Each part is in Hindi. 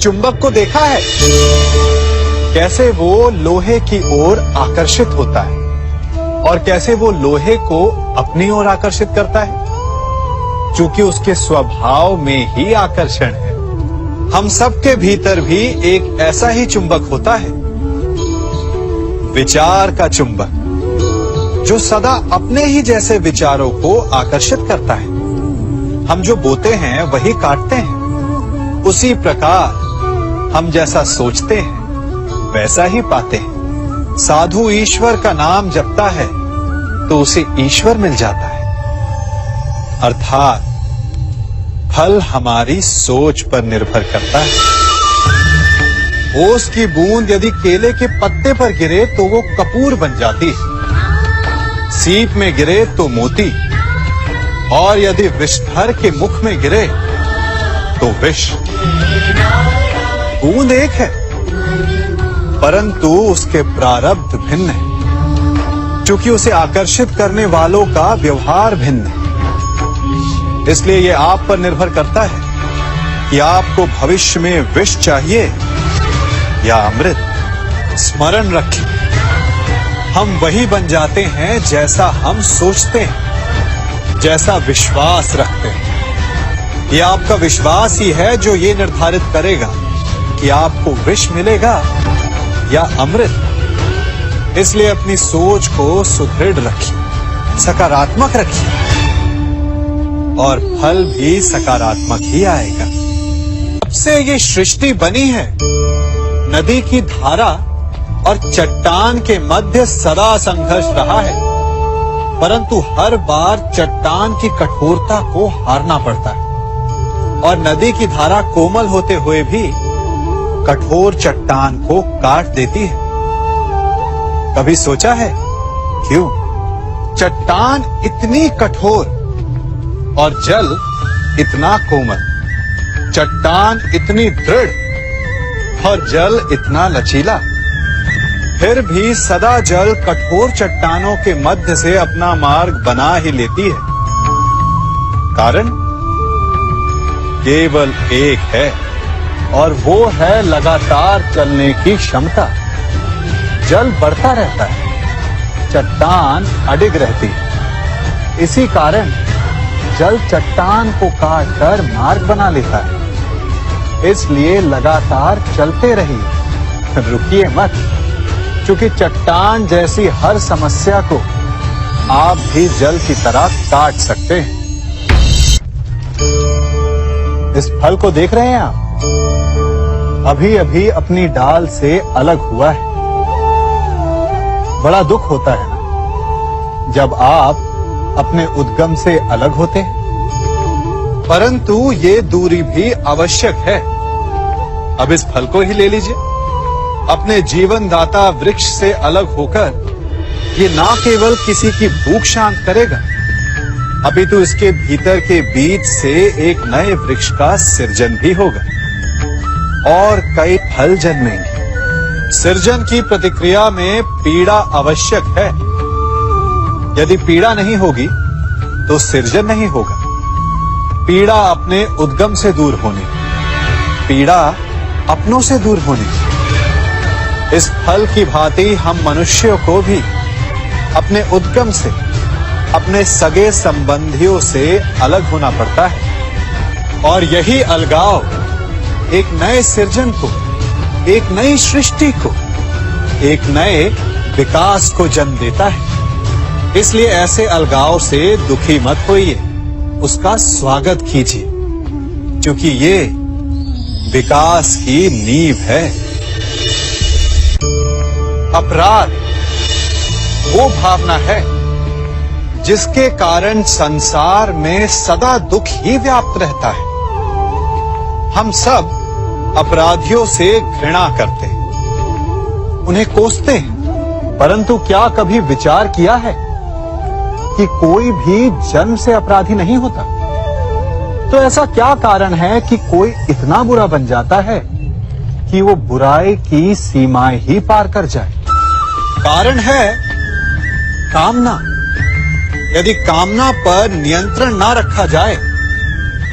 चुंबक को देखा है? कैसे वो लोहे की ओर आकर्षित होता है और कैसे वो लोहे को अपनी ओर आकर्षित करता है, क्योंकि उसके स्वभाव में ही आकर्षण है। हम सबके भीतर भी एक ऐसा ही चुंबक होता है, विचार का चुंबक, जो सदा अपने ही जैसे विचारों को आकर्षित करता है। हम जो बोते हैं वही काटते हैं। उसी प्रकार हम जैसा सोचते हैं वैसा ही पाते हैं। साधु ईश्वर का नाम जपता है तो उसे ईश्वर मिल जाता है। अर्थात फल हमारी सोच पर निर्भर करता है। ओस की बूंद यदि केले के पत्ते पर गिरे तो वो कपूर बन जाती है, सीप में गिरे तो मोती, और यदि विषधर के मुख में गिरे तो विष। बूंद एक है, परंतु उसके प्रारब्ध भिन्न है, क्योंकि उसे आकर्षित करने वालों का व्यवहार भिन्न है। इसलिए यह आप पर निर्भर करता है कि आपको भविष्य में विष चाहिए या अमृत। स्मरण रखिए, हम वही बन जाते हैं जैसा हम सोचते हैं, जैसा विश्वास रखते हैं। यह आपका विश्वास ही है जो ये निर्धारित करेगा कि आपको विष मिलेगा या अमृत। इसलिए अपनी सोच को सुदृढ़ रखिए, सकारात्मक रखिए, और फल भी सकारात्मक ही आएगा। जब से ये सृष्टि बनी है, नदी की धारा और चट्टान के मध्य सदा संघर्ष रहा है, परंतु हर बार चट्टान की कठोरता को हारना पड़ता है, और नदी की धारा कोमल होते हुए भी कठोर चट्टान को काट देती है। कभी सोचा है क्यों चट्टान इतनी कठोर और जल इतना कोमल, चट्टान इतनी दृढ़ और जल इतना लचीला? फिर भी सदा जल कठोर चट्टानों के मध्य से अपना मार्ग बना ही लेती है। कारण केवल एक है, और वो है लगातार चलने की क्षमता। जल बढ़ता रहता है, चट्टान अडिग रहती है। इसी कारण जल चट्टान को काटकर मार्ग बना लेता है। इसलिए लगातार चलते रहिए, रुकिए मत, क्योंकि चट्टान जैसी हर समस्या को आप भी जल की तरह काट सकते हैं। इस फल को देख रहे हैं आप? अभी अभी अपनी डाल से अलग हुआ है। बड़ा दुख होता है ना जब आप अपने उद्गम से अलग होते हैं, परंतु ये दूरी भी आवश्यक है। अब इस फल को ही ले लीजिए। अपने जीवनदाता वृक्ष से अलग होकर ये ना केवल किसी की भूख शांत करेगा, अपितु इसके भीतर के बीज से एक नए वृक्ष का सृजन भी होगा और कई फल जन्मेंगे। सृजन की प्रतिक्रिया में पीड़ा आवश्यक है। यदि पीड़ा नहीं होगी तो सृजन नहीं होगा। पीड़ा अपने उद्गम से दूर होने, पीड़ा अपनों से दूर होने। इस फल की भांति हम मनुष्यों को भी अपने उद्गम से, अपने सगे संबंधियों से अलग होना पड़ता है, और यही अलगाव एक नए सृजन को, एक नई सृष्टि को, एक नए विकास को जन्म देता है। इसलिए ऐसे अलगाव से दुखी मत होइए, उसका स्वागत कीजिए, क्योंकि ये विकास की नींव है। अपराध वो भावना है जिसके कारण संसार में सदा दुख ही व्याप्त रहता है। हम सब अपराधियों से घृणा करते हैं, उन्हें कोसते हैं, परंतु क्या कभी विचार किया है कि कोई भी जन्म से अपराधी नहीं होता? तो ऐसा क्या कारण है कि कोई इतना बुरा बन जाता है कि वो बुराई की सीमाएं ही पार कर जाए? कारण है कामना। यदि कामना पर नियंत्रण ना रखा जाए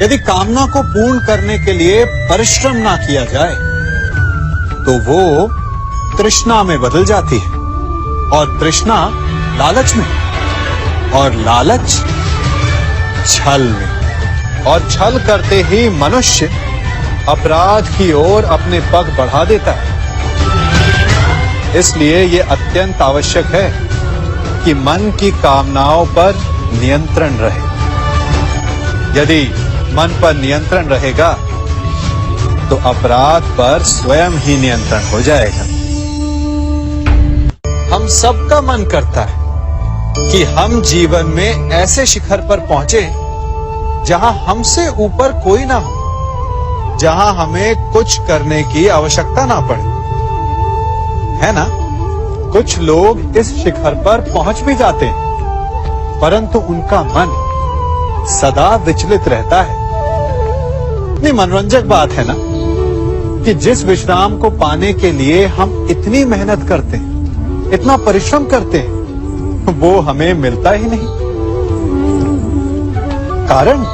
यदि कामना को पूर्ण करने के लिए परिश्रम ना किया जाए तो वो तृष्णा में बदल जाती है, और तृष्णा लालच में, और लालच छल में, और छल करते ही मनुष्य अपराध की ओर अपने पग बढ़ा देता है। इसलिए ये अत्यंत आवश्यक है कि मन की कामनाओं पर नियंत्रण रहे। यदि मन पर नियंत्रण रहेगा तो अपराध पर स्वयं ही नियंत्रण हो जाएगा। हम सबका मन करता है कि हम जीवन में ऐसे शिखर पर पहुंचे जहां हमसे ऊपर कोई ना हो, जहां हमें कुछ करने की आवश्यकता ना पड़े, है ना? कुछ लोग इस शिखर पर पहुंच भी जाते हैं, परंतु उनका मन सदा विचलित रहता है। इतनी मनोरंजक बात है ना कि जिस विश्राम को पाने के लिए हम इतनी मेहनत करते हैं, इतना परिश्रम करते हैं, वो हमें मिलता ही नहीं। कारण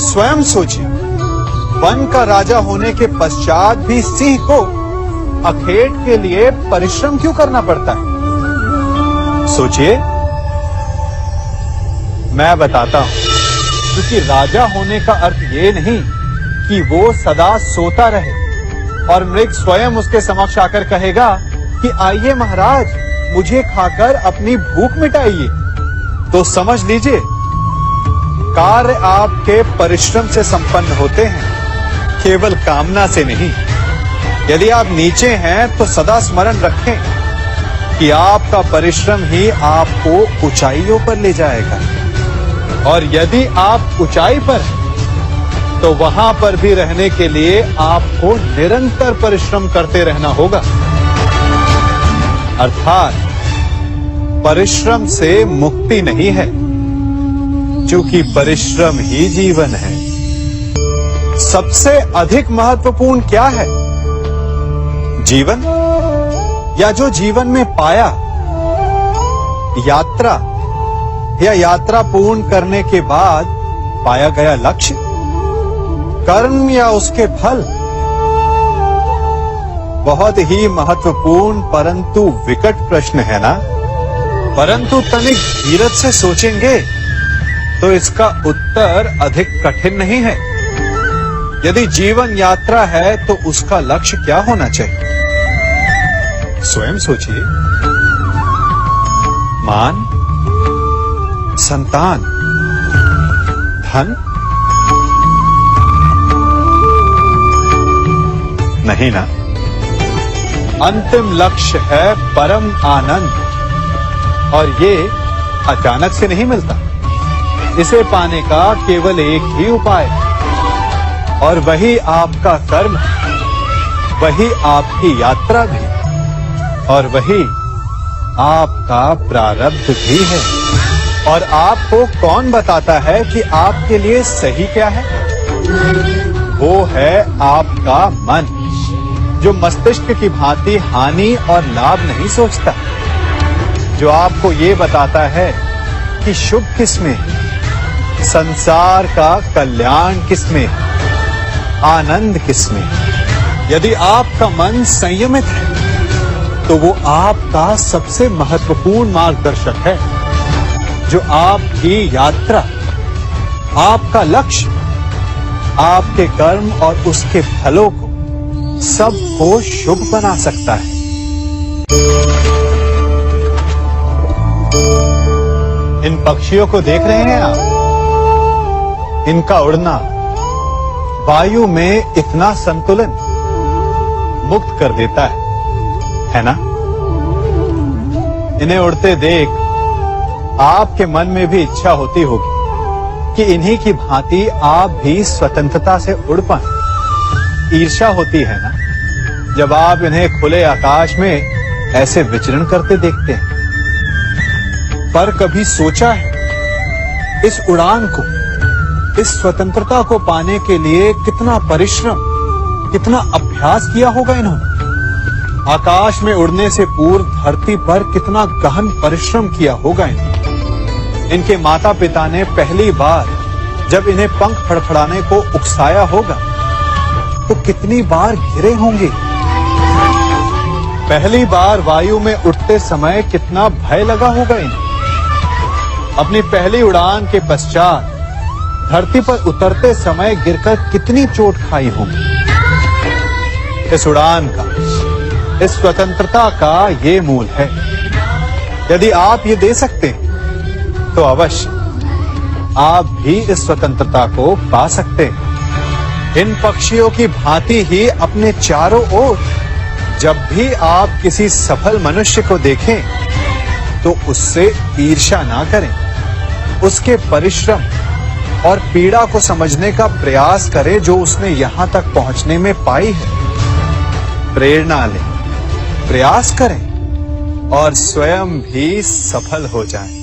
स्वयं सोचिए, वन का राजा होने के पश्चात भी सिंह को अखेट के लिए परिश्रम क्यों करना पड़ता है? सोचिए, मैं बताता हूं। क्योंकि राजा होने का अर्थ ये नहीं कि वो सदा सोता रहे और मृग स्वयं उसके समक्ष आकर कहेगा कि आइए महाराज, मुझे खाकर अपनी भूख मिटाइए। तो समझ लीजिए, कार्य आपके परिश्रम से संपन्न होते हैं, केवल कामना से नहीं। यदि आप नीचे हैं तो सदा स्मरण रखें कि आपका परिश्रम ही आपको ऊंचाइयों पर ले जाएगा, और यदि आप ऊंचाई पर हैं तो वहां पर भी रहने के लिए आपको निरंतर परिश्रम करते रहना होगा। अर्थात परिश्रम से मुक्ति नहीं है, क्योंकि परिश्रम ही जीवन है। सबसे अधिक महत्वपूर्ण क्या है? जीवन, या जो जीवन में पाया, यात्रा, या यात्रा पूर्ण करने के बाद पाया गया लक्ष्य, कर्म या उसके फल? बहुत ही महत्वपूर्ण परंतु विकट प्रश्न है ना? परंतु तनिक धीरज से सोचेंगे तो इसका उत्तर अधिक कठिन नहीं है। यदि जीवन यात्रा है तो उसका लक्ष्य क्या होना चाहिए? स्वयं सोचिए। मान, संतान, धन? नहीं ना। अंतिम लक्ष्य है परम आनंद, और ये अचानक से नहीं मिलता। इसे पाने का केवल एक ही उपाय है, और वही आपका कर्म है, वही आपकी यात्रा भी, और वही आपका प्रारब्ध भी है। और आपको कौन बताता है कि आपके लिए सही क्या है? वो है आपका मन, जो मस्तिष्क की भांति हानि और लाभ नहीं सोचता, जो आपको ये बताता है कि शुभ किसमें है, संसार का कल्याण किसमें है, आनंद किसमें है। यदि आपका मन संयमित है तो वो आपका सबसे महत्वपूर्ण मार्गदर्शक है, जो आपकी यात्रा, आपका लक्ष्य, आपके कर्म और उसके फलों को सबको शुभ बना सकता है। इन पक्षियों को देख रहे हैं आप? इनका उड़ना वायु में इतना संतुलन मुक्त कर देता है ना? इन्हें उड़ते देख आपके मन में भी इच्छा होती होगी कि इन्हीं की भांति आप भी स्वतंत्रता से उड़ पाएं। ईर्ष्या होती है ना, जब आप इन्हें खुले आकाश में ऐसे विचरण करते देखते हैं। पर कभी सोचा है इस उड़ान को, इस स्वतंत्रता को पाने के लिए कितना परिश्रम, कितना अभ्यास किया होगा इन्होंने? आकाश में उड़ने से पूर्व धरती पर कितना गहन परिश्रम किया होगा इन्होंने। इनके माता पिता ने पहली बार जब इन्हें पंख फड़फड़ाने को उकसाया होगा तो कितनी बार गिरे होंगे। पहली बार वायु में उड़ते समय कितना भय लगा होगा इन्हें। अपनी पहली उड़ान के पश्चात धरती पर उतरते समय गिरकर कितनी चोट खाई होगी। इस उड़ान का, इस स्वतंत्रता का ये मूल है। यदि आप ये दे सकते हैं तो अवश्य आप भी इस स्वतंत्रता को पा सकते हैं। इन पक्षियों की भांति ही अपने चारों ओर जब भी आप किसी सफल मनुष्य को देखें तो उससे ईर्ष्या ना करें। उसके परिश्रम और पीड़ा को समझने का प्रयास करें जो उसने यहां तक पहुंचने में पाई है। प्रेरणा लें, प्रयास करें और स्वयं भी सफल हो जाएं।